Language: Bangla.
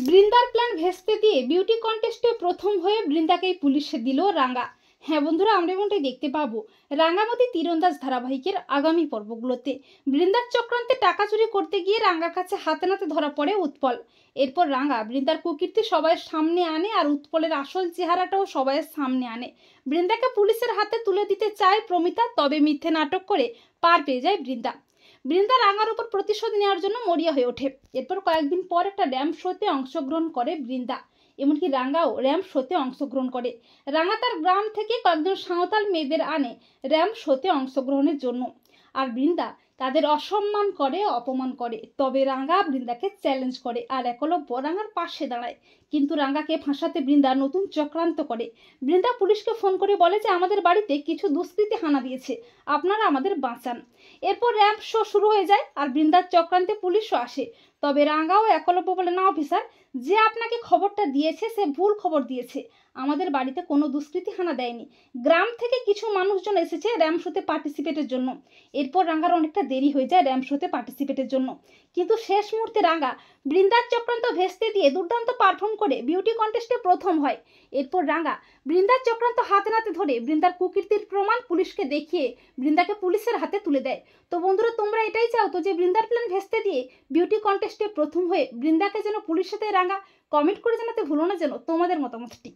বৃন্দার প্ল্যান ভেস্তে দিয়ে বিউটি কন্টেস্টে প্রথম হয়ে বৃন্দাকেই পুলিশে দিল রাঙ্গা। হ্যাঁ বন্ধুরা, আমরা এমনটাই দেখতে পাবো রাঙ্গামতি তীরন্দাজ ধারাবাহিকের আগামী পর্বগুলোতে। বৃন্দার চক্রান্তে টাকা চুরি করতে গিয়ে রাঙ্গার কাছে হাতে নাতে ধরা পড়ে উৎপল। এরপর রাঙ্গা বৃন্দার কুকীর্তি সবাইয়ের সামনে আনে আর উৎপলের আসল চেহারাটাও সবাইয়ের সামনে আনে। বৃন্দাকে পুলিশের হাতে তুলে দিতে চায় প্রমিতা, তবে মিথ্যে নাটক করে পার পেয়ে যায় বৃন্দা। বৃন্দা রাঙ্গার উপর প্রতিশোধ নেওয়ার জন্য মরিয়া হয়ে ওঠে। এরপর কয়েকদিন পর একটা র্যাম্প শোতে অংশগ্রহণ করে বৃন্দা, এমনকি রাঙ্গাও র্যাম্প শোতে অংশগ্রহণ করে। রাঙ্গা তার গ্রাম থেকে কয়েকজন সাঁওতাল মেয়েদের আনে র্যাম্প শোতে অংশগ্রহণের জন্য, আর বৃন্দা তাদের অসম্মান করে, অপমান করে। তবে রাঙ্গা বৃন্দাকে চ্যালেঞ্জ করে আর একলব্য রাঙ্গার পাশে দাঁড়ায়। কিন্তু রাঙ্গাকে ফাঁসাতে বৃন্দা নতুন চক্রান্ত করে। বৃন্দা পুলিশকে ফোন করে বলে যে আমাদের বাড়িতে কিছু দুষ্কৃতী হানা দিয়েছে, আপনারা আমাদের বাঁচান। এরপর র্যাম্প শো শুরু হয়ে যায় আর বৃন্দার চক্রান্তে পুলিশও আসে। তবে রাঙ্গাও একলব্য বলে, না অফিসার, যে আপনাকে খবরটা দিয়েছে সে ভুল খবর দিয়েছে, আমাদের বাড়িতে কোনো দুষ্কৃতী হানা দেয়নি। গ্রাম থেকে কিছু মানুষজন এসেছে র্যাম্প শোতে পার্টিসিপেটের জন্য। এরপর রাঙ্গার অনেকটা দেরি হয়ে যায় র্যাম্প শোতে পার্টিসিপেটের জন্য, কিন্তু শেষ মুহূর্তে রাঙ্গা বৃন্দার চক্রান্ত ভেস্তে দিয়ে দুর্দান্ত পারফর্ম করে বিউটি কন্টেস্টে প্রথম হয়। এরপর রাঙ্গা বৃন্দার চক্রান্ত হাতে নাতে ধরে বৃন্দার কুকীর্তির প্রমাণ পুলিশকে দেখিয়ে বৃন্দাকে পুলিশের হাতে তুলে দেয়। তো বন্ধুরা, তোমরা এটাই চাও তো যে বৃন্দার প্ল্যান ভেস্তে দিয়ে বিউটি কন্টেস্টে প্রথম হয়ে বৃন্দাকে যেন পুলিশের সাথে রাঙ্গা? কমেন্ট করে জানাতে ভুলো না যেন তোমাদের মতামতটি।